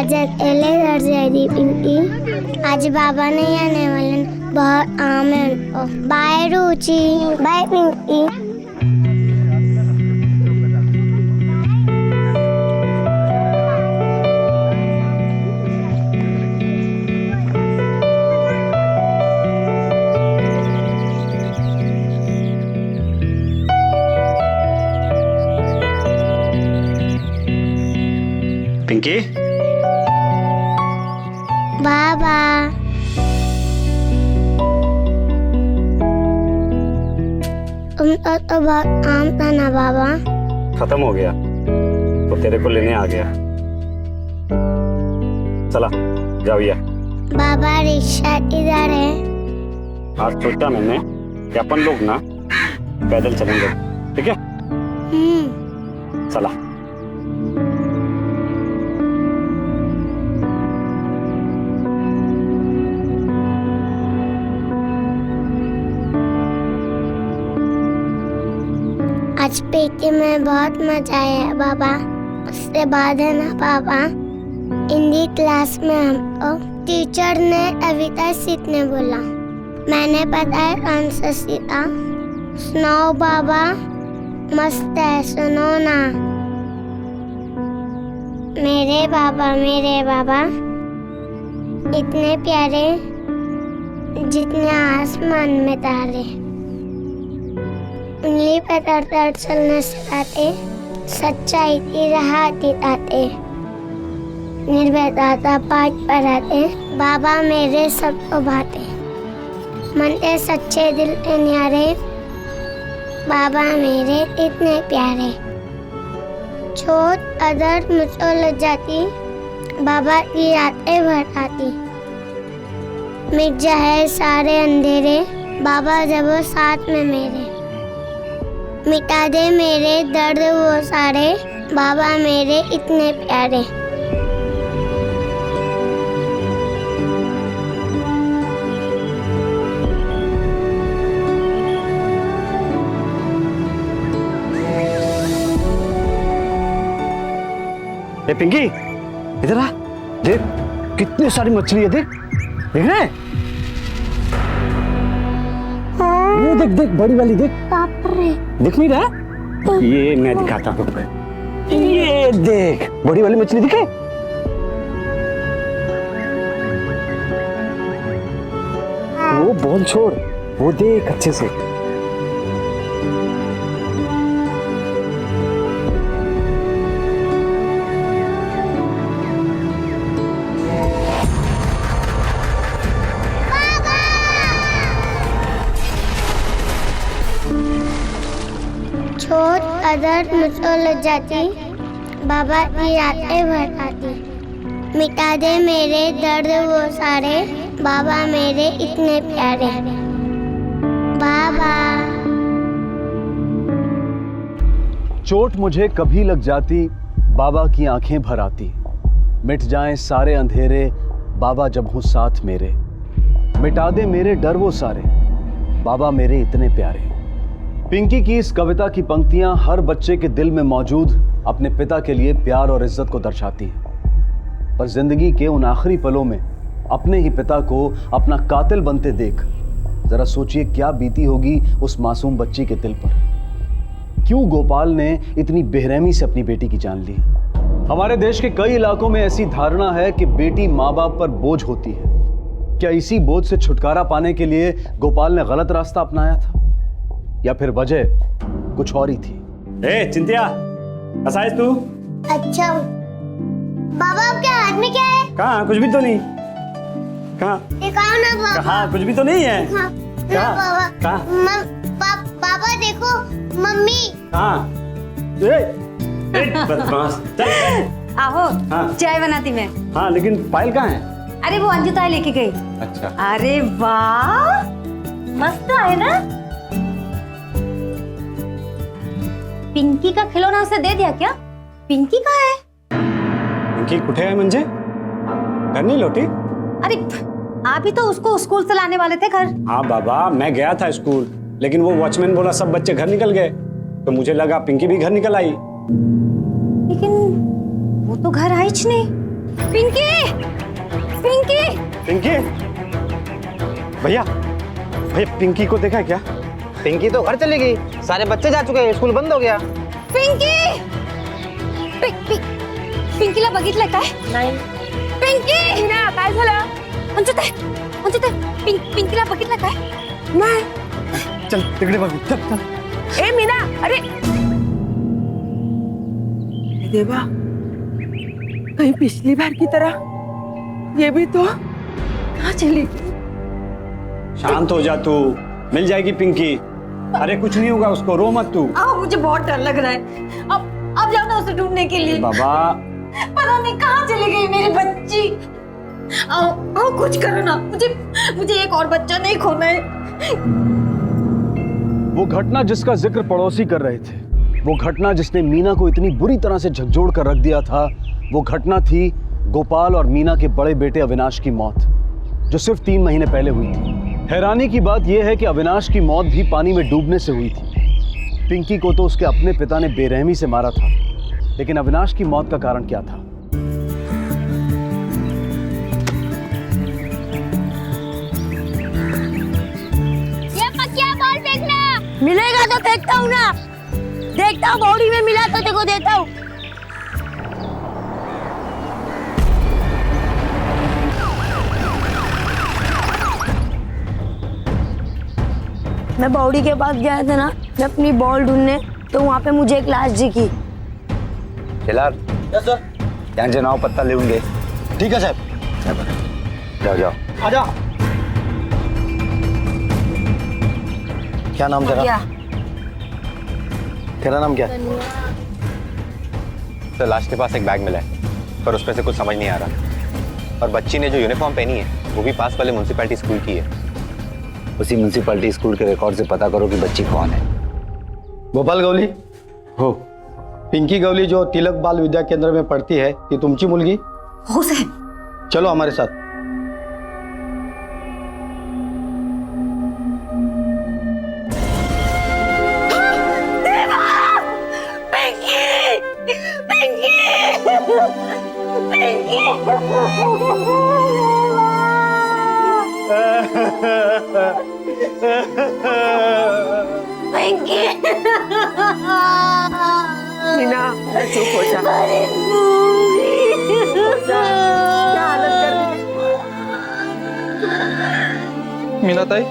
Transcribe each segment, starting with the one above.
आज अकेले घर जा रही पिंकी। आज बाबा नहीं आने वाले, बहुत आम है उनको। बाय रुचि, बाय पिंकी। पिंकी, बाबा तुमको तो बहुत आम था ना बाबा। खत्म हो गया तो तेरे को लेने आ गया। चला जाओ ये। बाबा रिक्शा किधर है? आज सोचा मैंने कि अपन लोग ना पैदल चलेंगे, ठीक है? चला। आज पीटी में बहुत मजा आया बाबा। उसके बाद है ना बाबा, हिंदी क्लास में हमको टीचर ने कविता सीखने बोला। मैंने बताया कौन सा सीखा? सुनाओ बाबा, मस्त है, सुनो ना। मेरे बाबा इतने प्यारे जितने आसमान में तारे। उंगली पे तर चलने सिखाते, सच्चाई की राह दिखाते, निर्भयता का पाठ पढ़ाते। बाबा मेरे सबको भाते, मन के सच्चे दिल के न्यारे। बाबा मेरे इतने प्यारे। छोट अदर मुझको लग जाती, बाबा की रातें भर आती। मिट जाए सारे अंधेरे, बाबा जब वो साथ में मेरे। मिटा दे मेरे दर्द वो सारे, बाबा मेरे इतने प्यारे। ए पिंकी, इधर आ। देख कितनी सारी मछली है, देख देख रहे हैं? वो देख देख, बड़ी वाली देख। बाप रे, दिख नहीं रहा? ये मैं दिखाता हूँ। ये देख, बड़ी वाली मछली दिखे? वो बॉल छोड़, वो देख अच्छे से। छोट अदर मुझको लग जाती, बाबा की रातें भर आती। मिटा दे मेरे दर्द वो सारे, बाबा मेरे इतने प्यारे। बाबा चोट मुझे कभी लग जाती, बाबा की आंखें भर आती। मिट जाएं सारे अंधेरे, बाबा जब हूँ साथ मेरे। मिटा दे मेरे डर वो सारे, बाबा मेरे इतने प्यारे। पिंकी की इस कविता की पंक्तियां हर बच्चे के दिल में मौजूद अपने पिता के लिए प्यार और इज्जत को दर्शाती हैं। पर जिंदगी के उन आखिरी पलों में अपने ही पिता को अपना कातिल बनते देख जरा सोचिए क्या बीती होगी उस मासूम बच्ची के दिल पर। क्यों गोपाल ने इतनी बेरहमी से अपनी बेटी की जान ली? हमारे देश के कई इलाकों में ऐसी धारणा है कि बेटी माँ बाप पर बोझ होती है। क्या इसी बोझ से छुटकारा पाने के लिए गोपाल ने गलत रास्ता अपनाया था, या फिर वजह कुछ और ही थी? ए चिंतिया, कैसा है तू? अच्छा बाबा, आपके हाथ में क्या है? कहाँ, कुछ भी तो नहीं। कहाँ? दिखाओ ना बाबा। कहाँ, कुछ भी तो नहीं है। हाँ, कहाँ? बाबा। कहाँ? बाबा देखो, मम्मी। कहाँ? बदमाश, चल। आहो, हाँ। चाय बनाती मैं। हाँ, लेकिन फाइल कहाँ है? अरे वो अंजू ताई लेके गई। अच्छा। अरे वाह, मस्त है ना? पिंकी का खिलौना उसे दे दिया क्या? पिंकी कहाँ है? पिंकी कुठे है म्हणजे? घर नहीं लौटी? अरे आप ही तो उसको स्कूल से लाने वाले थे घर। हाँ बाबा, मैं गया था स्कूल, लेकिन वो वॉचमैन बोला सब बच्चे घर निकल गए, तो मुझे लगा पिंकी भी घर निकल आई। लेकिन वो तो घर आई नहीं। पिंकी, पिंकी, पिंकी, भैया भैया पिंकी को देखा है क्या? पिंकी तो घर चली गई, सारे बच्चे जा चुके हैं, स्कूल बंद हो गया। पिंकी, पिंकीला बघितलं काय? नाही. पिंकी ना, काय झालं? अंजुते पिंकीला बघितलं काय? नाही. चल तिकडे बघू, चल चल। ए मीना, अरे देवा, कहीं पिछली बार की तरह ये भी तो कहाँ चली गई? शांत हो जा तू, मिल जाएगी पिंकी। अरे कुछ नहीं होगा उसको, रो मत तू। मुझे बहुत डर लग रहा है। अब जाओ ना उसे ढूंढने के लिए। बाबा पता नहीं कहाँ चली गई मेरी बच्ची। आओ कुछ करो ना, मुझे एक और बच्चा नहीं खोना है। वो घटना जिसका जिक्र पड़ोसी कर रहे थे, वो घटना जिसने मीना को इतनी बुरी तरह से झकझोर कर रख दिया था, वो घटना थी गोपाल और मीना के बड़े बेटे अविनाश की मौत, जो सिर्फ 3 महीने पहले हुई थी। हैरानी की बात यह है कि अविनाश की मौत भी पानी में डूबने से हुई थी। पिंकी को तो उसके अपने पिता ने बेरहमी से मारा था, लेकिन अविनाश की मौत का कारण क्या था? ये पकिया बॉल फेंकना। मिलेगा तो फेंकता हूँ ना, देखता हूँ बॉडी में मिला तो तेको देता हूँ। मैं बॉडी के पास गया था ना, मैं अपनी बॉल ढूंढने, तो वहाँ पे मुझे एक लाश दिखी। खिलार, यहाँ से नाव पत्ता लेंगे। ठीक है साहब। जाओ जाओ। आ जाओ। क्या नाम तेरा? क्या? तेरा नाम क्या? तो लाश के पास एक बैग मिला है, पर उसमें से कुछ समझ नहीं आ रहा। और बच्ची ने जो यूनिफॉर्म पहनी है, वो भी पास वाले म्युनिसिपैलिटी स्कूल की है। उसी म्युनिसिपैलिटी स्कूल के रिकॉर्ड से पता करो कि बच्ची कौन है। गोपाल गवली, हो पिंकी गवली जो तिलक बाल विद्या केंद्र में पढ़ती है, ती तुमची मुलगी? हो साहेब। चलो हमारे साथ। मीना, चुप हो जा। क्या हालत कर दी? मीना ताई,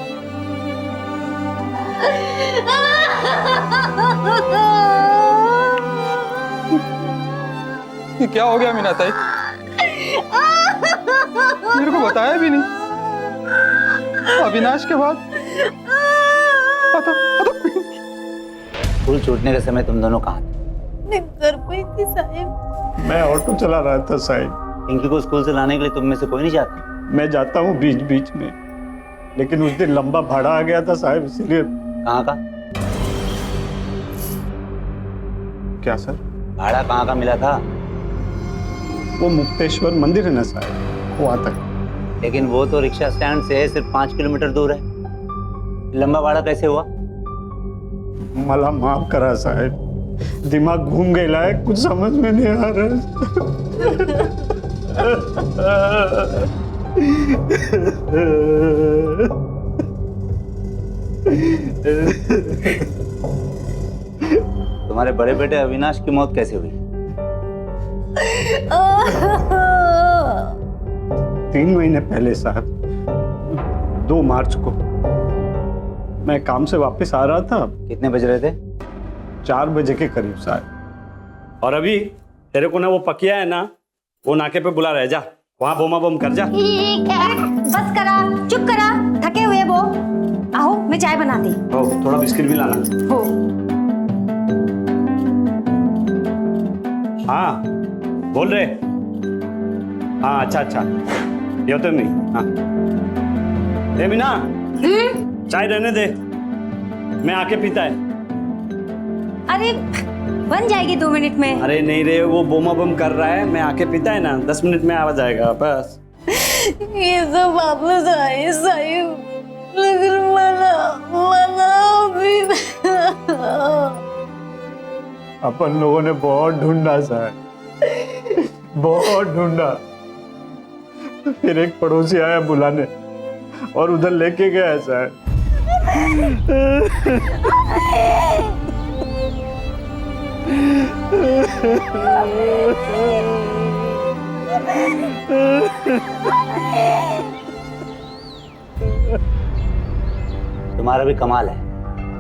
ये क्या हो गया मीना ताई? मेरे को बताया भी नहीं। अविनाश के बाद स्कूल छूटने के समय तुम दोनों कहाँ थे? घर पे थी साहेब। मैं ऑटो चला रहा था साहब। पिंकी को स्कूल से लाने के लिए तुम में से कोई नहीं जाता? मैं जाता हूँ बीच बीच में, लेकिन उस दिन लंबा भाड़ा आ गया था साहब, इसलिए। कहाँ का क्या सर? भाड़ा कहाँ का मिला था? वो मुक्तेश्वर मंदिर है ना साहब, वहाँ तक। लेकिन वो तो रिक्शा स्टैंड से सिर्फ 5 किलोमीटर दूर है। लंबा भाड़ा कैसे हुआ? मला माफ करा साहब, दिमाग घूम गया है, कुछ समझ में नहीं आ रहा। तुम्हारे बड़े बेटे अविनाश की मौत कैसे हुई? 3 महीने पहले साहब, 2 मार्च को मैं काम से वापस आ रहा था। कितने बज रहे थे? 4 बजे के करीब साहब। और अभी तेरे को ना वो पकिया है ना, वो नाके पे बुला रहे, जा वहां बोमा बम कर जा। ठीक है, बस करा, चुप करा, थके हुए वो। आओ मैं चाय बनाती। हो, थोड़ा बिस्किट भी लाना। हो। हाँ बोल रहे। हाँ अच्छा अच्छा, ये तो नहीं। हाँ ए मीना, चाय रहने दे, मैं आके पीता है। अरे बन जाएगी 2 मिनट में। अरे नहीं रे, वो बोमा बम कर रहा है, मैं आके पीता है ना, 10 मिनट में आ जाएगा बस। ये सब वापस आए साहिब, लेकिन मना अभी। अपन लोगों ने बहुत ढूंढा सर, बहुत ढूंढा, फिर एक पड़ोसी आया बुलाने और उधर लेके गया साहब। तुम्हारा भी कमाल है,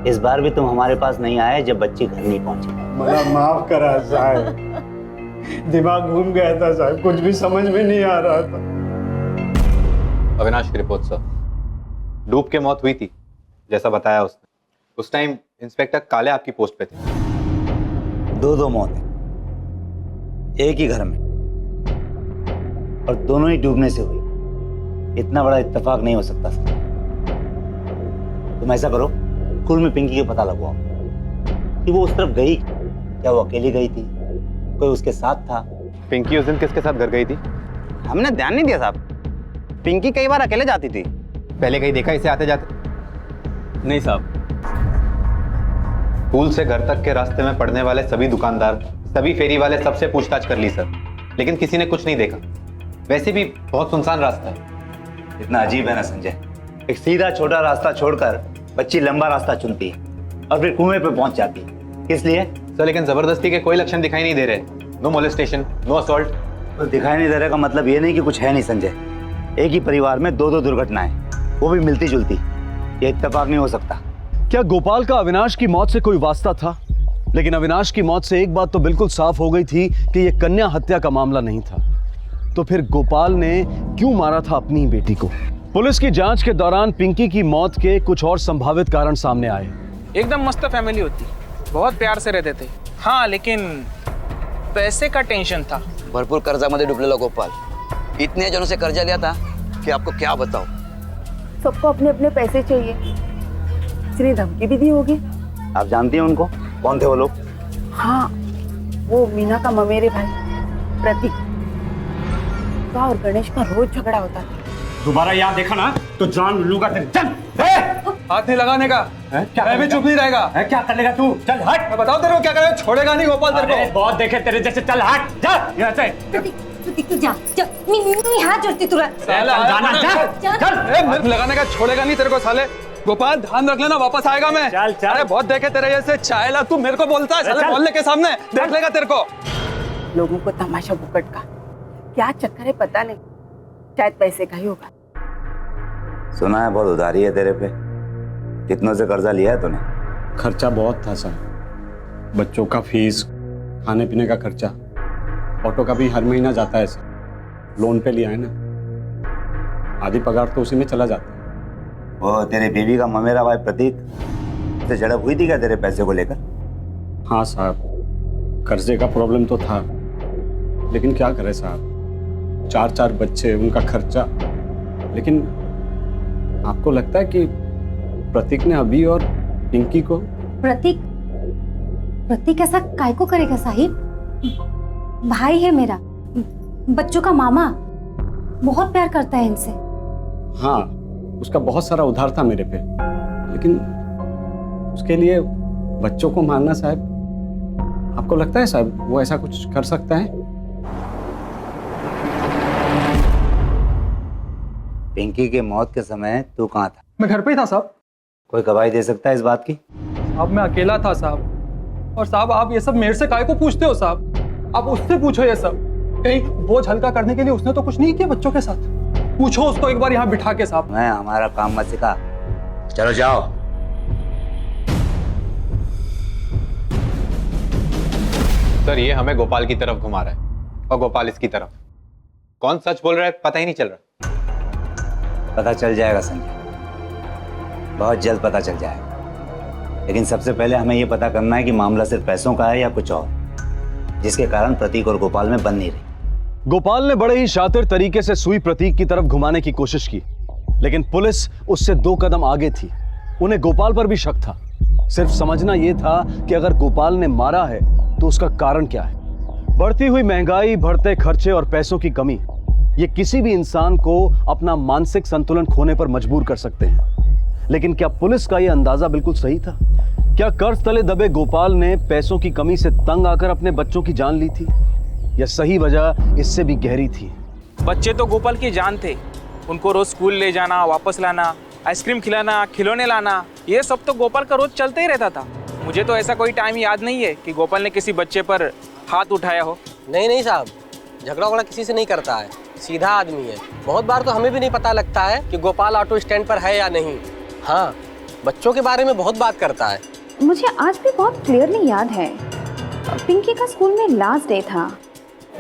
इस बार भी तुम हमारे पास नहीं आए जब बच्ची घर नहीं पहुंची। मला माफ करा साहब, दिमाग घूम गया था साहब, कुछ भी समझ में नहीं आ रहा था। अविनाश की रिपोर्ट सर, डूब के मौत हुई थी जैसा बताया उसने। उस टाइम इंस्पेक्टर काले आपकी पोस्ट पे थे। दो मौतें एक ही घर में, और दोनों ही डूबने से हुई। इतना बड़ा इत्तेफाक नहीं हो सकता सर। तुम ऐसा करो, स्कूल में पिंकी का पता लगवाओ कि वो उस तरफ गई, क्या वो अकेली गई थी, कोई उसके साथ था। पिंकी उस दिन किसके साथ घर गई थी? हमने ध्यान नहीं दिया साहब। पिंकी कई बार अकेले जाती थी। पहले कहीं देखा इसे आते जाते? नहीं साहब। स्कूल से घर तक के रास्ते में पड़ने वाले सभी दुकानदार, सभी फेरी वाले, सबसे पूछताछ कर ली सर, लेकिन किसी ने कुछ नहीं देखा। वैसे भी बहुत सुनसान रास्ता है। इतना अजीब है ना संजय, एक सीधा छोटा रास्ता छोड़कर बच्ची लंबा रास्ता चुनती है और फिर कुएं पे पहुंच जाती है। किस लिए सर? लेकिन जबरदस्ती के कोई लक्षण दिखाई नहीं दे रहे। No molestation, no assault. तो दिखाई नहीं दे रहा का मतलब ये नहीं कि कुछ है नहीं संजय। एक ही परिवार में दो दुर्घटनाएं, वो भी मिलती जुलती। ये इत्तेफाक नहीं हो सकता। क्या गोपाल का अविनाश की मौत से कोई वास्ता था? लेकिन अविनाश की मौत से एक बात तो बिल्कुल साफ हो गई थी कि यह कन्या हत्या का मामला नहीं था। तो फिर गोपाल ने क्यों मारा था अपनी ही बेटी को? पुलिस की जांच के दौरान पिंकी की मौत के कुछ और संभावित कारण सामने आए। एकदम मस्त फैमिली होती, बहुत प्यार से रहते थे। हाँ, लेकिन पैसे का टेंशन था। भरपूर कर्जामध्ये डुबलेला गोपाल, इतने जनों से कर्जा लिया था कि आपको क्या बताओ। सबको अपने अपने पैसे चाहिए, इसलिए धमकी भी दी होगी। आप जानती हैं उनको? कौन थे वो लोग? हाँ, वो मीना का ममेरे भाई प्रतीक का और गणेश का रोज झगड़ा होता था। दोबारा यहाँ देखा ना तो जान लूंगा तेरे। चल हाथ नहीं लगाने का। क्या मैं भी चुप नहीं रहेगा। क्या कर लेगा तू? चल हट। मैं बताओ तेरे को क्या करेगा। छोड़ेगा नहीं गोपाल तेरे को। बहुत देखे तेरे जैसे। चल हट, जा यहाँ से। तू जा जा, मी हाथ जोड़ती तुरंत। जाना, चल लगाने का, छोड़ेगा नहीं तेरे को साले। गोपाल ध्यान रख लेना, वापस आएगा मैं। चल। अरे बहुत देखे तेरे जैसे चायला, तू मेरे को बोलता है साले मोहल्ले के सामने, देख लेगा तेरे को। लोगों को तमाशा बुकट का क्या चक्कर है पता नहीं, शायद पैसे का ही होगा। सुना है बहुत उधारी है तेरे पे। कितनों से कर्जा लिया है तूने? खर्चा बहुत था सर, बच्चों का फीस, खाने पीने का खर्चा, ऑटो का भी हर महीना जाता है सर। लोन पे लिया है ना, आधी पगार तो उसी में चला जाता है। वो तेरे बीवी का ममेरा भाई प्रतीक से झड़प हुई थी क्या तेरे पैसे को लेकर? हाँ साहब, कर्जे का प्रॉब्लम तो था, लेकिन क्या करें साहब, 4 बच्चे, उनका खर्चा। लेकिन आपको लगता है कि प्रतीक ने अभी और पिंकी को? प्रतीक ऐसा काय को करेगा साहिब? भाई है मेरा, बच्चों का मामा, बहुत प्यार करता है इनसे। हाँ, उसका बहुत सारा उधार था मेरे पे, लेकिन उसके लिए बच्चों को मारना साहब, आपको लगता है साहब वो ऐसा कुछ कर सकता है? पिंकी के मौत के समय तू कहाँ था? मैं घर पे ही था साहब। कोई गवाही दे सकता है इस बात की? अब मैं अकेला था साहब। और साहब आप ये सब मेरे से काय को पूछते हो साहब? आप उससे पूछो ये सब। कहीं बोझ हल्का करने के लिए उसने तो कुछ नहीं किया बच्चों के साथ। पूछो उसको एक बार यहाँ बिठा के साहब। मैं हमारा काम मत सिखा, चलो जाओ। सर ये हमें गोपाल की तरफ घुमा रहा है और गोपाल इसकी तरफ। कौन सच बोल रहा है पता ही नहीं चल रहा। पता चल जाएगा संजय, बहुत जल्द पता चल जाएगा। लेकिन सबसे पहले हमें यह पता करना है कि मामला सिर्फ पैसों का है या कुछ और, जिसके कारण प्रतीक और गोपाल में बन नहीं रही। गोपाल ने बड़े ही शातिर तरीके से सुई प्रतीक की तरफ घुमाने की कोशिश की, लेकिन पुलिस उससे 2 कदम आगे थी। उन्हें गोपाल पर भी शक था। सिर्फ समझना यह था कि अगर गोपाल ने मारा है तो उसका कारण क्या है। बढ़ती हुई महंगाई, बढ़ते खर्चे और पैसों की कमी, ये किसी भी इंसान को अपना मानसिक संतुलन खोने पर मजबूर कर सकते हैं। लेकिन क्या पुलिस का यह अंदाजा बिल्कुल सही था? क्या कर्ज तले दबे गोपाल ने पैसों की कमी से तंग आकर अपने बच्चों की जान ली थी, या सही वजह इससे भी गहरी थी? बच्चे तो गोपाल की जान थे। उनको रोज स्कूल ले जाना, वापस लाना, आइसक्रीम खिलाना, खिलौने लाना, ये सब तो गोपाल का रोज चलते ही रहता था। मुझे तो ऐसा कोई टाइम याद नहीं है कि गोपाल ने किसी बच्चे पर हाथ उठाया हो। नहीं साहब, झगड़ा वगड़ा किसी से नहीं करता है, सीधा आदमी है। बहुत बार तो हमें भी नहीं पता लगता है कि गोपाल ऑटो स्टैंड पर है या नहीं। हाँ, बच्चों के बारे में बहुत बात करता है। मुझे आज भी बहुत क्लियरली याद है, पिंकी का स्कूल में लास्ट डे था।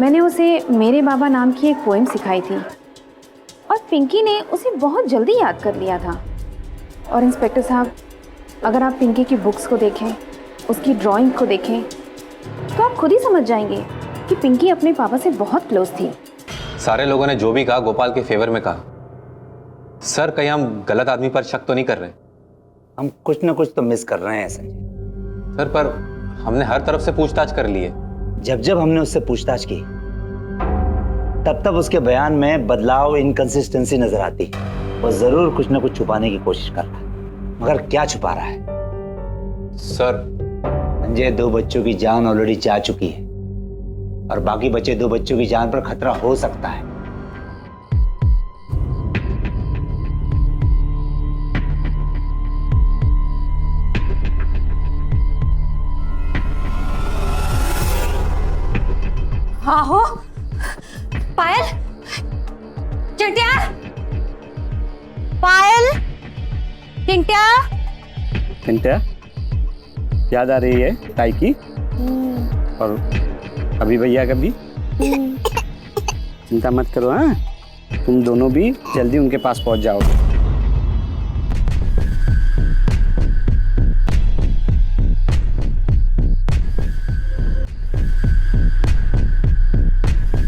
मैंने उसे मेरे बाबा नाम की एक पोएम सिखाई थी और पिंकी ने उसे बहुत जल्दी याद कर लिया था। और इंस्पेक्टर साहब, अगर आप पिंकी की बुक्स को देखें, उसकी ड्राइंग को देखें, तो आप खुद ही समझ जाएंगे कि पिंकी अपने पापा से बहुत क्लोज थी। सारे लोगों ने जो भी कहा गोपाल के फेवर में कहा। सर, कहीं हम गलत आदमी पर शक तो नहीं कर रहे? हम कुछ ना कुछ तो मिस कर रहे हैं संजय। सर, पर हमने हर तरफ से पूछताछ कर ली है। जब हमने उससे पूछताछ की तब उसके बयान में बदलाव, इनकंसिस्टेंसी नजर आती। वो जरूर कुछ ना कुछ छुपाने की कोशिश कर रहा है, मगर क्या छुपा रहा है? सर, संजय, 2 बच्चों की जान ऑलरेडी जा चुकी है और बाकी बचे 2 बच्चों की जान पर खतरा हो सकता है। हाँ हो पायल, चिंटिया, पायल, चिंटिया। चिंटिया, याद आ रही है ताई की? और अभी भैया का भी? चिंता मत करो। हाँ, तुम दोनों भी जल्दी उनके पास पहुंच जाओगे।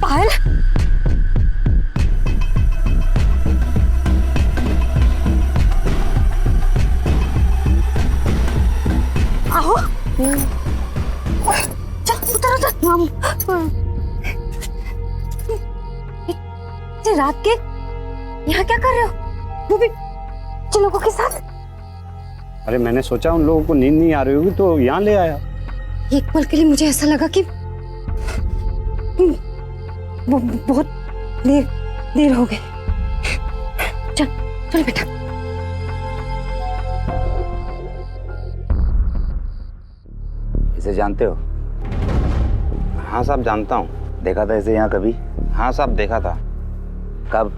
पायल, आओ। चल उतर। रात के यहाँ क्या कर रहे हो? वो भी बच्चे लोगों के साथ? अरे मैंने सोचा उन लोगों को नींद नहीं आ रही होगी तो यहाँ ले आया। एक पल के लिए मुझे ऐसा लगा कि वो बहुत देर हो गई। चल बेटा। इसे जानते हो? हाँ साहब, जानता हूँ। देखा था इसे यहाँ कभी? हाँ साहब, देखा था। कब?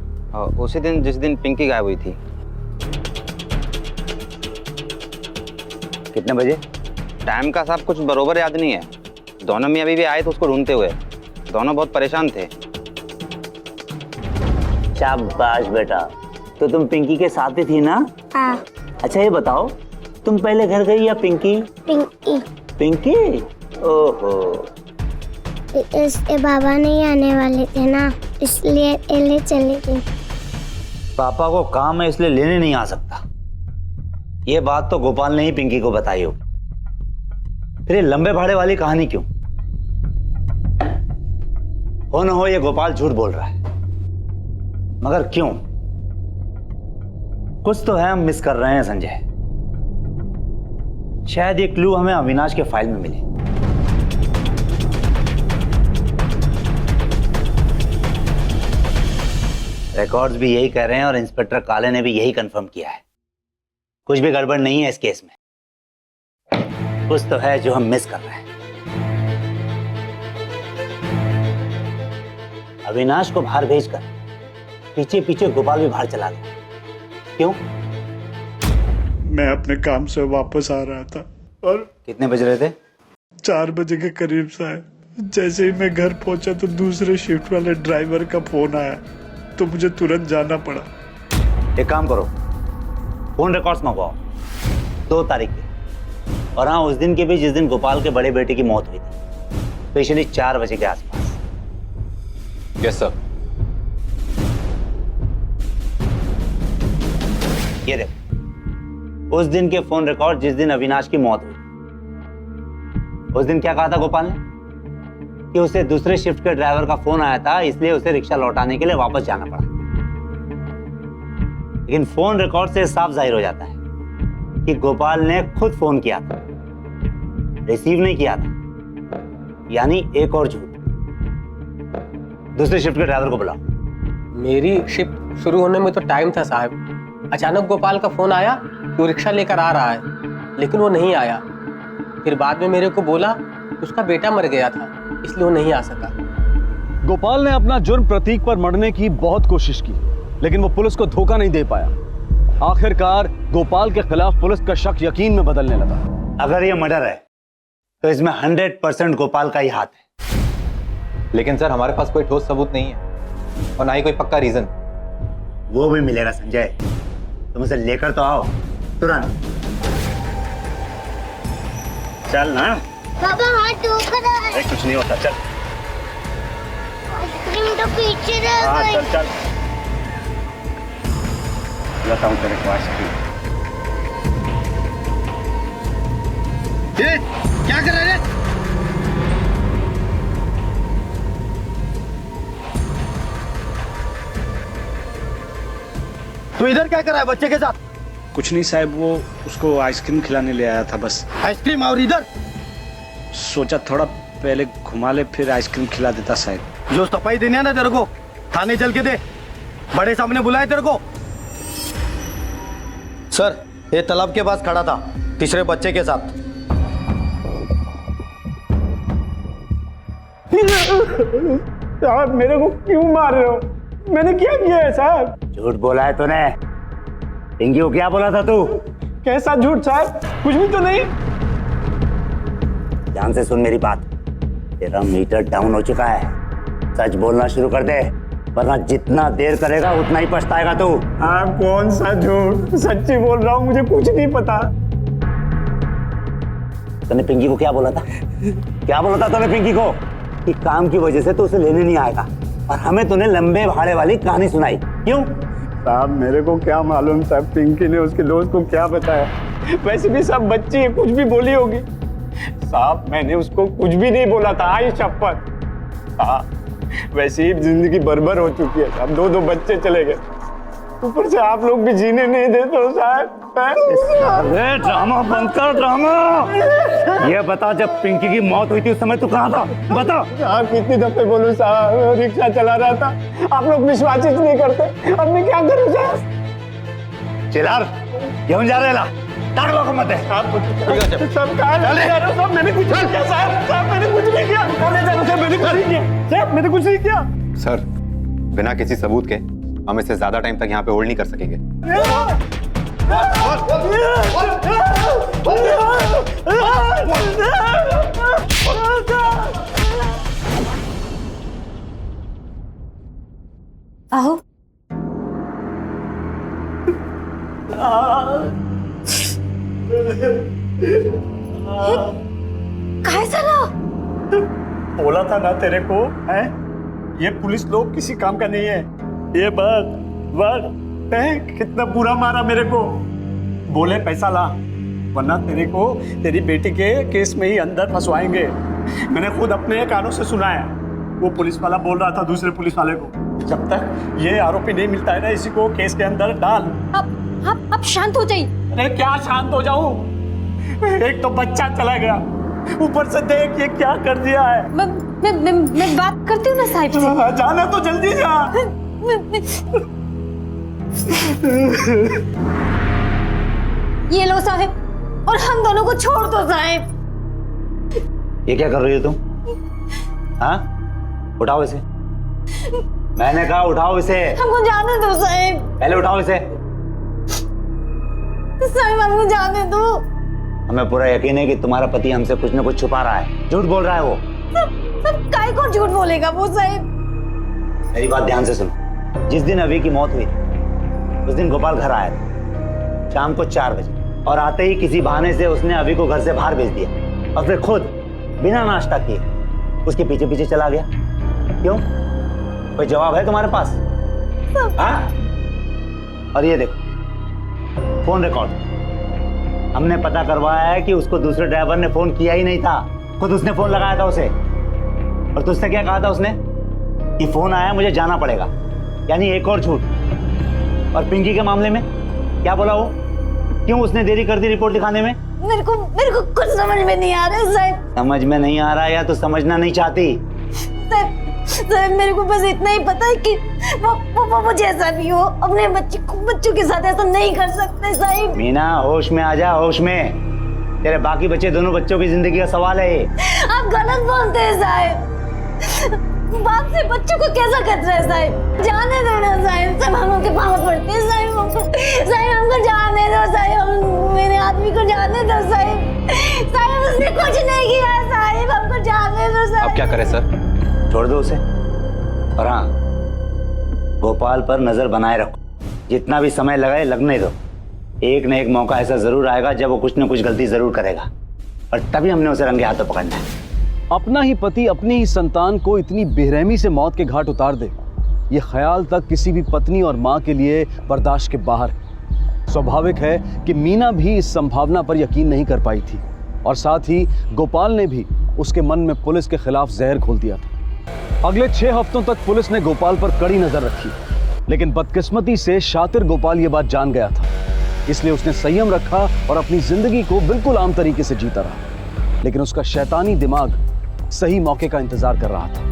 उसी दिन जिस दिन पिंकी गायब हुई थी। कितने बजे? टाइम का साहब कुछ बरोबर याद नहीं है। दोनों में अभी भी आए थे उसको ढूंढते हुए। दोनों बहुत परेशान थे। शाबाश बेटा, तो तुम पिंकी के साथ ही थी ना? हाँ। अच्छा ये बताओ, तुम पहले घर गई या पिंकी? पिंकी। पिंकी? ओहो। इसके बाबा नहीं आने वाले थे ना, इसलिए ले चली गई। पापा को काम है इसलिए लेने नहीं आ सकता। ये बात तो गोपाल ने ही पिंकी को बताई हो। फिर ये लंबे भाड़े वाली कहानी क्यों? हो न हो ये गोपाल झूठ बोल रहा है, मगर क्यों? कुछ तो है हम मिस कर रहे हैं संजय। शायद ये क्लू हमें अविनाश के फाइल में मिले। रिकॉर्ड्स भी यही कह रहे हैं और इंस्पेक्टर काले ने भी यही कंफर्म किया है। कुछ भी गड़बड़ नहीं है इस केस में। कुछ तो है जो हम मिस कर रहे हैं। अविनाश को बाहर भेजकर पीछे पीछे गोपाल भी बाहर चला गया। क्यों? मैं अपने काम से वापस आ रहा था और कितने बज रहे थे? 4 बजे के करीब सा है। जैसे ही मैं घर पहुंचा तो दूसरे शिफ्ट वाले ड्राइवर का फोन आया, तो मुझे तुरंत जाना पड़ा। एक काम करो, फोन रिकॉर्ड्स मंगवाओ 2 तारीख के, और हाँ उस दिन के भी जिस दिन गोपाल के बड़े बेटे की मौत हुई थी, स्पेशली 4 बजे के आसपास। Yes sir. ये देखो, उस दिन के फोन रिकॉर्ड जिस दिन अविनाश की मौत हुई। उस दिन क्या कहा था गोपाल ने? कि उसे दूसरे शिफ्ट के ड्राइवर का फोन आया था, इसलिए उसे रिक्शा लौटाने के लिए वापस जाना पड़ा। लेकिन फोन रिकॉर्ड से साफ जाहिर हो जाता है कि गोपाल ने खुद फोन किया था, रिसीव नहीं किया था। यानी एक और झूठ। दूसरे शिफ्ट के ड्राइवर को बुलाओ। मेरी शिफ्ट शुरू होने में तो टाइम था साहब। अचानक गोपाल का फोन आया कि वो रिक्शा लेकर आ रहा है, लेकिन वो नहीं आया। फिर बाद में मेरे को बोला कि उसका बेटा मर गया था, इसलिए वो नहीं आ सका। गोपाल ने अपना जुर्म प्रतीक पर मढ़ने की बहुत कोशिश की, लेकिन वो पुलिस को धोखा नहीं दे पाया। आखिरकार गोपाल के खिलाफ पुलिस का शक यकीन में बदलने लगा। अगर ये मर्डर है तो इसमें 100% गोपाल का ही हाथ है। लेकिन सर हमारे पास कोई ठोस सबूत नहीं है और ना ही कोई पक्का रीजन। वो भी मिलेगा संजय, तुम उसे लेकर तो आओ तुरंत। चल ना। पापा हाथ दुख रहा है। कुछ नहीं होता, चल। आइसक्रीम तो पीछे रह हाँ गई। चल चल, बताऊं तेरे को आइसक्रीम। क्या कर रहे हैं? तू इधर क्या कर रहा है बच्चे के साथ? कुछ नहीं साहब, वो उसको आइसक्रीम खिलाने ले आया था बस। आइसक्रीम और इधर? सोचा थोड़ा पहले घुमा ले फिर आइसक्रीम खिला देता साहब। जो सफाई देनी है ना तेरे को, थाने चल के दे। बड़े सामने बुलाए तेरे को। सर, ये तालाब के पास खड़ा था तीसरे बच्चे के साथ। साहब मेरे को क्यों मार रहे हो? मैंने क्या किया है साहब? झूठ बोला है तूने। पिंकी को क्या बोला था तू? कैसा झूठ साहब? कुछ भी तो नहीं। ध्यान से सुन मेरी बात, तेरा मीटर डाउन हो चुका है। सच बोलना शुरू कर दे, वरना जितना देर करेगा उतना ही पछताएगा तू। आप कौन सा झूठ? सच्ची बोल रहा हूँ, मुझे कुछ नहीं पता। तूने पिंकी को क्या बोला था? क्या बोला था तूने पिंकी को? कि काम की वजह से तो उसे लेने नहीं आएगा, और हमें तूने लंबे भाड़े वाली कहानी सुनाई। क्यों? साहब मेरे को क्या मालूम साहब, पिंकी ने उसके दोस्त को क्या बताया। वैसे भी सब बच्ची है, कुछ भी बोली होगी। साहब मैंने उसको कुछ भी नहीं बोला था, आई शपथ। हाँ, वैसे ही जिंदगी बर्बाद हो चुकी है साहब, दो बच्चे चले गए, ऊपर से आप लोग भी जीने नहीं देते हो साहब। अरे ड्रामा बंद कर, ड्रामा। ये बता, जब पिंकी की मौत हुई थी उस समय तू कहाँ था? बता। आप कितनी दफे बोलूं साहब, रिक्शा चला रहा था, आप लोग विश्वास ही नहीं करते। अब मैं क्या करूं साहब? चिल्लार, क्यों जा रहे ला? ताक लो को मत दे। सब कहाँ जा रहे हो? सब मैंने कुछ नहीं किया साहब, साहब मैंने कुछ नहीं किया। मैंने कुछ नहीं किया साहब, मैंने कुछ नहीं किया। सर बिना किसी सबूत के हम इसे ज्यादा टाइम तक यहाँ पे होल्ड नहीं कर सकेंगे। आओ। काय झालं? बोला था ना तेरे को, है? ये पुलिस लोग किसी काम का नहीं है। ये बस कितना बुरा मारा मेरे को। बोले पैसा ला, वरना तेरे को तेरी बेटी के केस में ही अंदर फंसवाएंगे। मैंने खुद अपने कानों से सुना है। वो पुलिस वाला बोल रहा था दूसरे पुलिस वाले को, जब तक ये आरोपी नहीं मिलता है ना, इसी को केस के अंदर डाल। अब शांत हो जाइए। अरे क्या शांत हो जाऊं? एक तो बच्चा चला गया, ऊपर से देख ये क्या कर दिया है। मैं बात करती हूँ ना साहिब से। जाना तो जल्दी जा। ये लो साहिब, और हम दोनों को छोड़ दो साहिब। ये क्या कर रही हो तुम? हाँ, उठाओ इसे। मैंने कहा उठाओ इसे। हमको जाने दो साहिब। पहले उठाओ इसे। साहिब हमको जाने दो। हमें पूरा यकीन है कि तुम्हारा पति हमसे कुछ न कुछ छुपा रहा है, झूठ बोल रहा है वो। सब काय को झूठ बोलेगा वो साहिब? मेरी बात ध्यान से सुनो। जिस दिन अभी की मौत हुई उस दिन गोपाल घर आया था शाम को 4 बजे, और आते ही किसी बहाने से उसने अभी को घर से बाहर भेज दिया, और फिर खुद बिना नाश्ता किए उसके पीछे पीछे चला गया। क्यों? कोई जवाब है तुम्हारे पास? हाँ? और ये देखो फोन रिकॉर्ड, हमने पता करवाया है कि उसको दूसरे ड्राइवर ने फोन किया ही नहीं था, खुद उसने फोन लगाया था उसे। और तुझसे क्या कहा था उसने? कि फोन आया मुझे जाना पड़ेगा, यानी एक और झूठ। और पिंकी के मामले में क्या बोला वो? क्यों उसने देरी कर दी रिपोर्ट लिखाने में? मेरे को कुछ समझ में नहीं आ रहा है साहिब। समझ में नहीं आ रहा या तो समझना नहीं चाहती? साहब मेरे को बस इतना ही पता है कि वो जैसा भी हो अपने बच्चों के साथ ऐसा नहीं कर सकते साहब। मीना होश में आ जा, होश में। तेरे बाकी बच्चे, दोनों बच्चों की जिंदगी का सवाल है ये। आप गलत बोलते हैं साहब। बाप से बच्चों को कैसा खतरा है साहब? जाने दो ना साहब, सब हम उनके पाँव पड़ते हैं साहब। हमको जाने दो साहब, मेरे आदमी को जाने दो साहब। साहब उसने कुछ नहीं किया साहब, हमको जाने दो साहब। अब क्या करें सर? छोड़ दो उसे। और हाँ, गोपाल पर नजर बनाए रखो। जितना भी समय लगाए लगने दो। एक न एक मौका ऐसा जरूर आएगा जब वो कुछ न कुछ गलती जरूर करेगा, और तभी हमने उसे रंगे हाथों पकड़ना है। अपना ही पति अपनी ही संतान को इतनी बेरहमी से मौत के घाट उतार दे, ये ख्याल तक किसी भी पत्नी और माँ के लिए बर्दाश्त के बाहर है। स्वाभाविक है कि मीना भी इस संभावना पर यकीन नहीं कर पाई थी, और साथ ही गोपाल ने भी उसके मन में पुलिस के खिलाफ जहर घोल दिया था। अगले 6 हफ्तों तक पुलिस ने गोपाल पर कड़ी नजर रखी, लेकिन बदकिस्मती से शातिर गोपाल ये बात जान गया था, इसलिए उसने संयम रखा और अपनी जिंदगी को बिल्कुल आम तरीके से जीता रहा। लेकिन उसका शैतानी दिमाग सही मौके का इंतजार कर रहा था।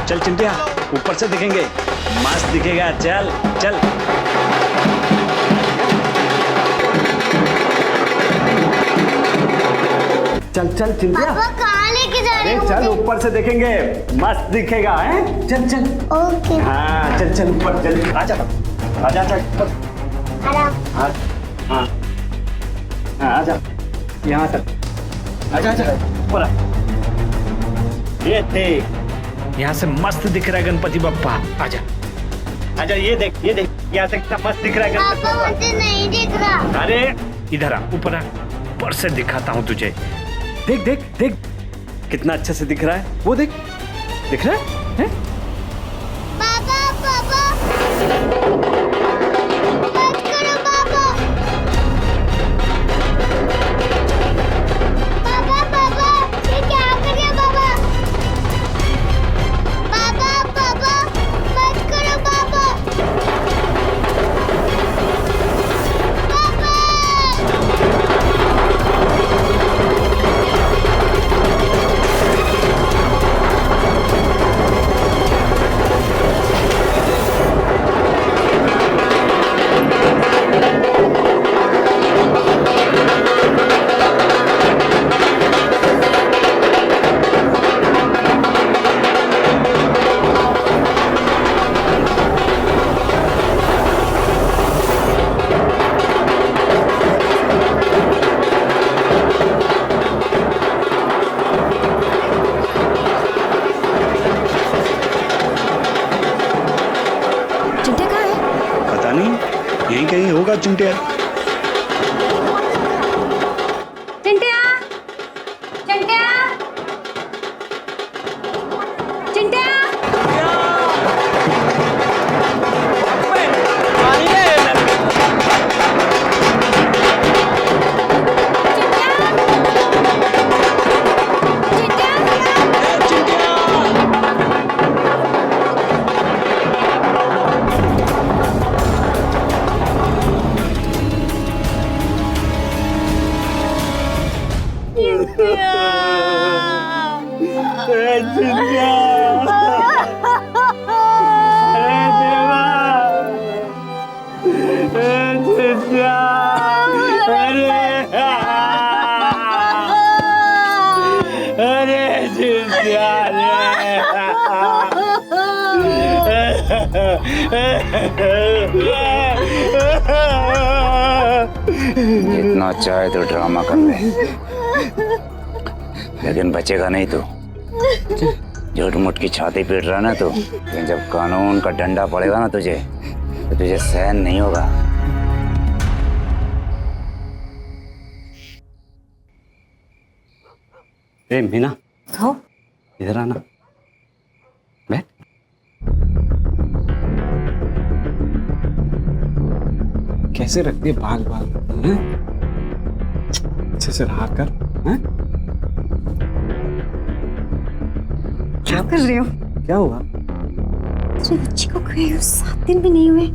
चल चिंटिया, ऊपर से दिखेंगे, मस्त दिखेगा। चल चल। चल चल चिंटिया, पापा कहाँ लेके जा रहे हो? चल ऊपर से देखेंगे, मस्त दिखेगा। है चल चल। ओके। हाँ चल चल ऊपर चल। आजा आजा आजा ऊपर। हाँ हाँ हाँ आजा, यहाँ तक आजा आजा ऊपर आ। ये देख, यहाँ से मस्त दिख रहा है गणपति बप्पा। आजा आजा, ये देख यहाँ से कितना मस्त दिख रहा है गणपति पापा बप्पा। मुझे नहीं दिख रहा। अरे इधर आ, ऊपर आ, ऊपर से दिखाता हूँ तुझे। देख देख देख कितना अच्छे से दिख रहा है। वो देख, दिख रहा है? पापा पापा मत करो पापा। पापा पापा ये क्या कर रहे हो पापा? पापा पापा मत करो पापा। चिंटिया कहाँ है? पता नहीं, यहीं कहीं होगा चिंटिया। चिंटिया चिंटिया चिंटिया। जितना चाहे तो ड्रामा कर ले, लेकिन बचेगा नहीं तो। झूठ मूठ की छाती पीट रहा ना तू, लेकिन जब कानून का डंडा पड़ेगा ना तुझे, तो तुझे सहन नहीं होगा। ए मीना, हाँ इधर आना, बैठ। कैसे रखती है बाल बाल, हैं? अच्छे से रहा कर, हैं? क्या कर रहे हो? क्या हुआ? तो बच्ची को गए 7 दिन भी नहीं हुए।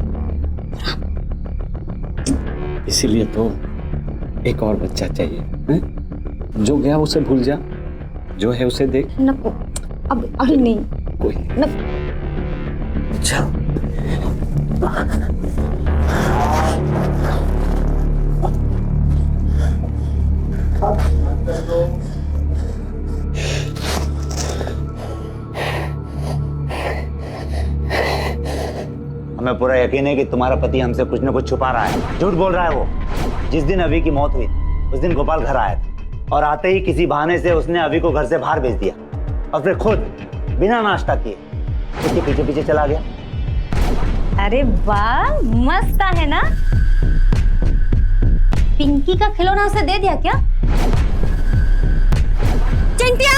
इसीलिए तो एक और बच्चा चाहिए, हैं? जो गया उसे भूल जा, जो है उसे देख। न, अब अभी नहीं। कोई न, चल। हमें पूरा यकीन है कि तुम्हारा पति हमसे कुछ न कुछ छुपा रहा है, झूठ बोल रहा है वो। जिस दिन अभी की मौत हुई उस दिन गोपाल घर आया था और आते ही किसी बहाने से उसने अभी को घर से बाहर भेज दिया और फिर खुद बिना नाश्ता किए उसके पीछे पीछे चला गया। अरे वाह, मस्त है ना। पिंकी का खिलौना उसे दे दिया क्या? चिंटिया!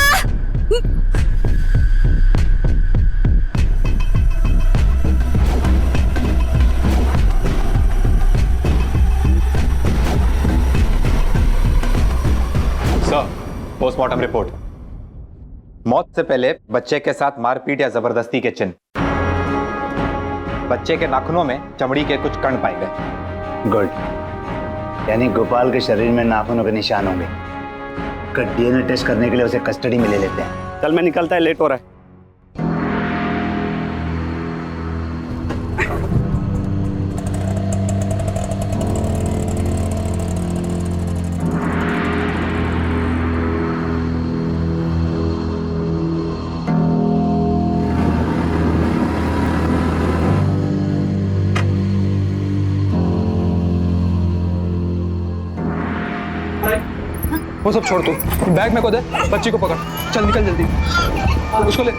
Postmortem report. मौत से पहले बच्चे के साथ मारपीट या जबरदस्ती के चिन्ह। बच्चे के नाखूनों में चमड़ी के कुछ कण पाए गए। गुड, यानी गोपाल के शरीर में नाखूनों के निशान होंगे। डीएनए टेस्ट करने के लिए उसे कस्टडी में ले लेते हैं। कल मैं निकलता है, लेट हो रहा है। वो सब छोड़, तू बैग मेरे को दे, बच्ची को पकड़, चल निकल जल्दी, उसको ले।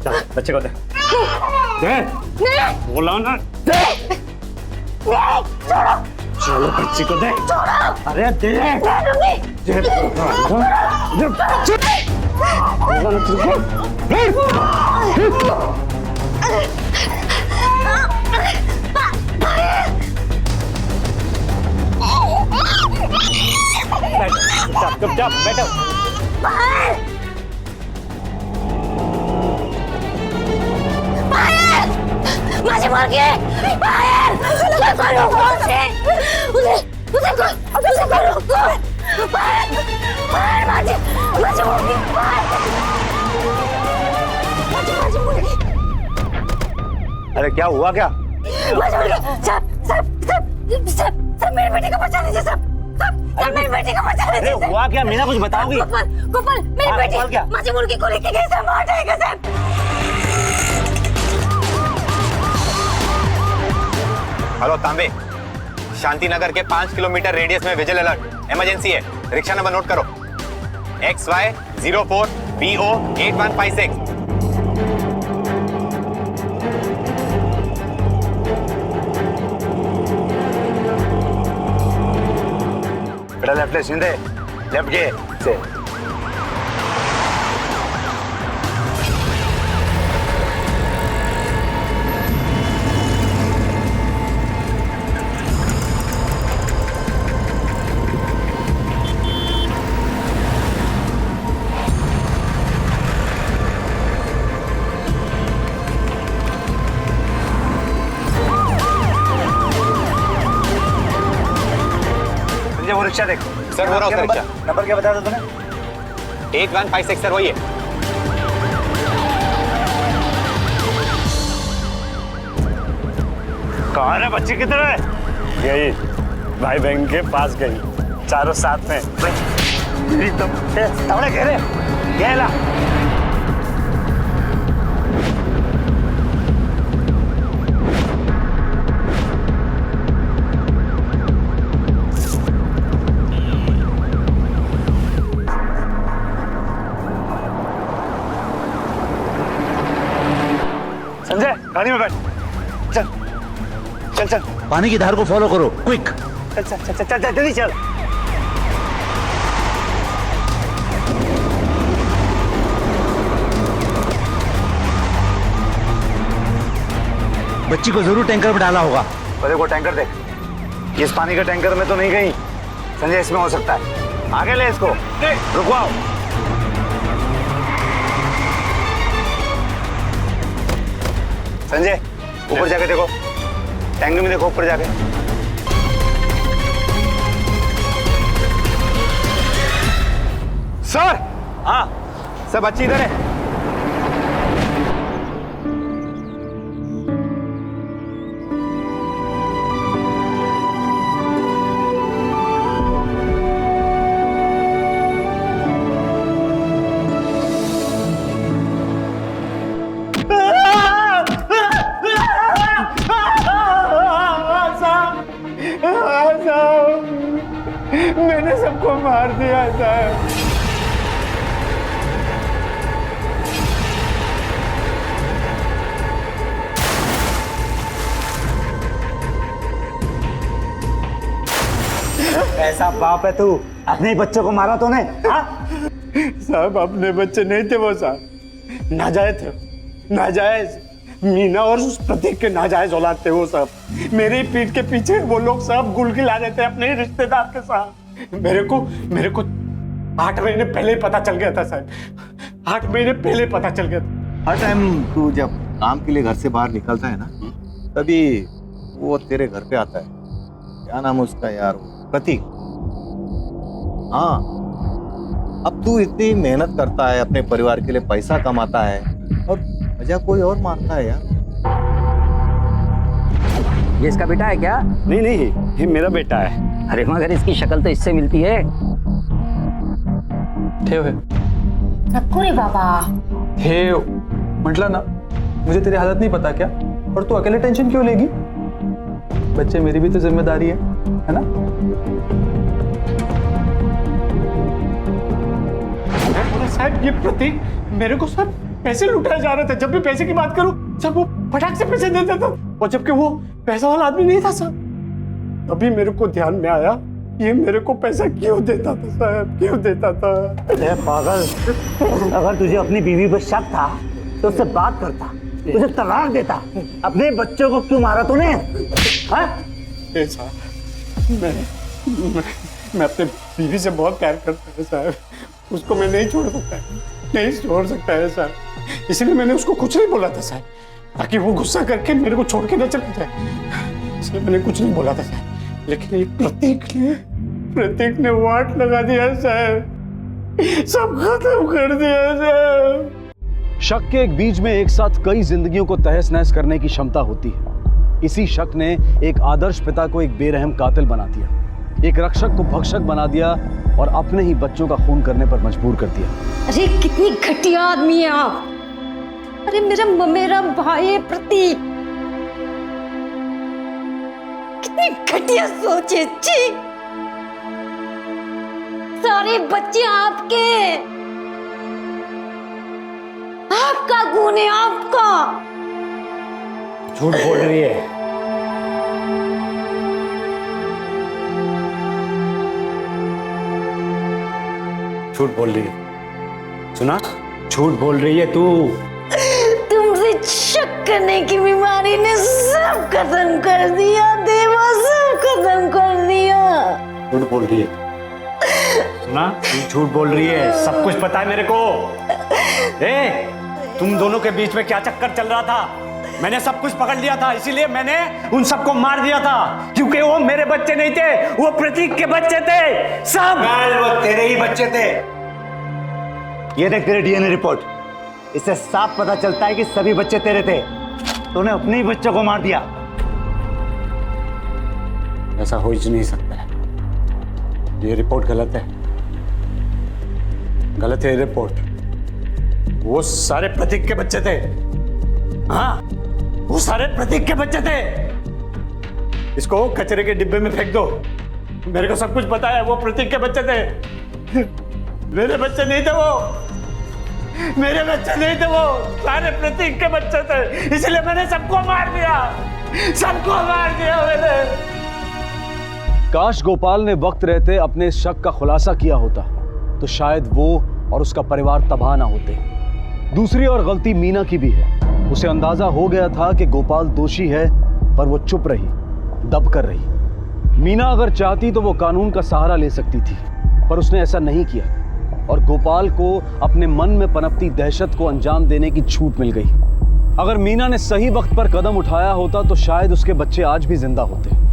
चल बच्चे को दे, दे, बोला ना, दे, चलो बच्ची को दे। अरे दे, दे, चुपचाप बैठो। माझी मुलगी बाहेर, उसे अरे क्या हुआ क्या? सब मेरे बेटे को बचा लीजिए, सब मेरे बेटे को बचा लीजिए। अरे हुआ क्या मीना, कुछ बताओगी? गोपाल मेरी बेटी माझी मुलगी को लेके गए, सब मार जाएगा साहब। हेलो तांबे, शांति नगर के 5 किलोमीटर रेडियस में विजिल अलर्ट, इमरजेंसी है। रिक्शा नंबर नोट करो, XY04BO 8156। बेटा लेफ्ट सीधे, लेफ्ट के से। वो रिक्शा देखो सर, हो रहा है रिक्शा। नंबर क्या बता दो तुमने? 8156 सर, वही है। कहाँ है बच्ची, किधर है? यही भाई बहन के पास गई, चारों साथ में। घेरे चल चल, पानी की धार को फॉलो करो, क्विक। चल चल चल चल चल जल्दी चल। बच्ची को जरूर टैंकर में डाला होगा। पहले वो टैंकर देख, इस पानी का टैंकर में तो नहीं गई। संजय इसमें हो सकता है, आगे ले इसको, रुकवाओ। संजय ऊपर जाके देखो, टैंकर में देखो, ऊपर जाके। सर, हाँ सर, बच्ची इधर है। मैंने सबको मार दिया था। ऐसा बाप है तू, अपने ही बच्चों को मारा तूने? साहब अपने बच्चे नहीं थे वो साहब, नाजायज थे, नाजायज। मीना और उस प्रतीक के नाजायज औलाद थे वो सब। मेरी पीठ के पीछे वो लोग सब गुल खिला देते अपने ही रिश्तेदार के साथ। मेरे को 8 महीने पहले ही पता चल गया था साहब, 8 महीने पहले पता चल गया था। हर टाइम तू जब काम के लिए घर से बाहर निकलता है ना, तभी वो तेरे घर पे आता है। क्या नाम है उसका यार, प्रतीक। हाँ, अब तू इतनी मेहनत करता है, अपने परिवार के लिए पैसा कमाता है, और वजह कोई और मारता है यार। ये इसका बेटा है क्या? नहीं नहीं, ये मेरा बेटा है। अरे मगर इसकी शक्ल तो इससे मिलती है। ठेव है नकुरे बाबा, ठेव म्हटलं ना, मुझे तेरी हालत नहीं पता क्या? और तू अकेले टेंशन क्यों लेगी? बच्चे मेरी भी तो जिम्मेदारी है ना? साहब ये प्रतीक मेरे को सब पैसे लुटाए जा रहे थे। जब भी पैसे की बात करूं सब वो फटाक से पैसे दे देता, और जबकि वो पैसा वाला आदमी नहीं था साहब। तभी मेरे को ध्यान में आया ये मेरे को पैसा क्यों देता था साहब, क्यों देता था। अरे पागल, अगर तुझे अपनी बीवी पर शक था तो उससे बात करता, तुझे तलाक देता। अपने बच्चों को क्यों मारा तूने? मैं अपने बीवी से बहुत प्यार करता हूँ साहब, उसको मैं नहीं छोड़ सकता, नहीं छोड़ सकता है साहब। इसलिए मैंने उसको कुछ नहीं बोला था साहब, ताकि वो गुस्सा करके मेरे को छोड़ के न चला जाए। इसलिए मैंने कुछ नहीं बोला था साहब। लेकिन ये प्रतीक ने वाट लगा दिया साहब, सब खत्म कर दिया साहब। शक के एक बीज में एक साथ कई जिंदगियों को तहस नहस करने की क्षमता होती है। इसी शक ने एक आदर्श पिता को एक बेरहम कातिल बना दिया, एक रक्षक को भक्षक बना दिया, और अपने ही बच्चों का खून करने पर मजबूर कर दिया। अरे कितनी घटिया आदमी है आप। अरे मेरा भाई है प्रतीक, कितनी घटिया सोच है। छी, सारे बच्चे आपके, आपका गुण है, आपका। झूठ बोल रही है। झूठ बोल रही है, सुना? झूठ बोल रही है तू। तुमसे शक करने की बीमारी ने सब खत्म कर दिया देवा, सब खत्म कर दिया। झूठ बोल रही है, सुना? तू झूठ बोल रही है, सब कुछ पता है मेरे को। तुम दोनों के बीच में क्या चक्कर चल रहा था मैंने सब कुछ पकड़ लिया था, इसीलिए मैंने उन सबको मार दिया था, क्योंकि वो मेरे बच्चे नहीं थे, वो प्रतीक के बच्चे थे। सब वो तेरे ही बच्चे थे। ये देख तेरे डीएनए रिपोर्ट, इससे साफ पता चलता है कि सभी बच्चे तेरे थे। तूने अपने ही बच्चों को मार दिया। ऐसा हो ही नहीं सकता है, ये रिपोर्ट गलत है, गलत है ये रिपोर्ट। वो सारे प्रतीक के बच्चे थे। हाँ, वो सारे प्रतीक के बच्चे थे। इसको कचरे के डिब्बे में फेंक दो, मेरे को सब कुछ पता है। वो प्रतीक के बच्चे थे, मेरे बच्चे नहीं थे वो, मेरे बच्चे नहीं थे वो, सारे प्रतीक के बच्चे थे, इसलिए मैंने सबको मार दिया। सबको मार दिया मैंने। काश गोपाल ने वक्त रहते अपने शक का खुलासा किया होता तो शायद वो और उसका परिवार तबाह ना होते। दूसरी और गलती मीना की भी है। उसे अंदाजा हो गया था कि गोपाल दोषी है, पर वो चुप रही, दब कर रही। मीना अगर चाहती तो वो कानून का सहारा ले सकती थी, पर उसने ऐसा नहीं किया और गोपाल को अपने मन में पनपती दहशत को अंजाम देने की छूट मिल गई। अगर मीना ने सही वक्त पर कदम उठाया होता तो शायद उसके बच्चे आज भी जिंदा होते।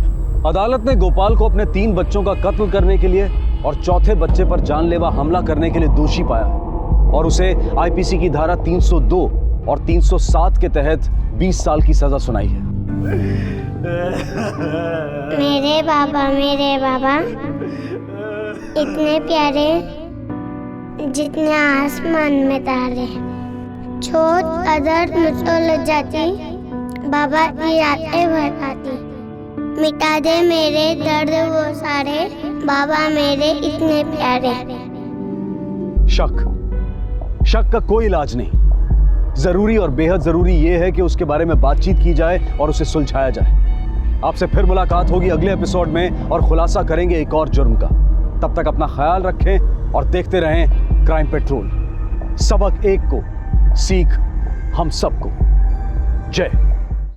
अदालत ने गोपाल को अपने 3 बच्चों का कत्ल करने के लिए और चौथे बच्चे पर जानलेवा हमला करने के लिए दोषी पाया है और उसे आईपीसी की धारा 302 और 307 के तहत 20 साल की सजा सुनाई है। मेरे बाबा इतने प्यारे जितने आसमान में तारे। छोट अदर मुझको लग जाती, बाबा की रातें भर आती। मिटा दे मेरे दर्द वो सारे, बाबा मेरे इतने प्यारे। शक का कोई इलाज नहीं। जरूरी और बेहद जरूरी यह है कि उसके बारे में बातचीत की जाए और उसे सुलझाया जाए। आपसे फिर मुलाकात होगी अगले एपिसोड में और खुलासा करेंगे एक और जुर्म का। तब तक अपना ख्याल रखें और देखते रहें क्राइम पेट्रोल। सबक एक को, सीख हम सबको। जय।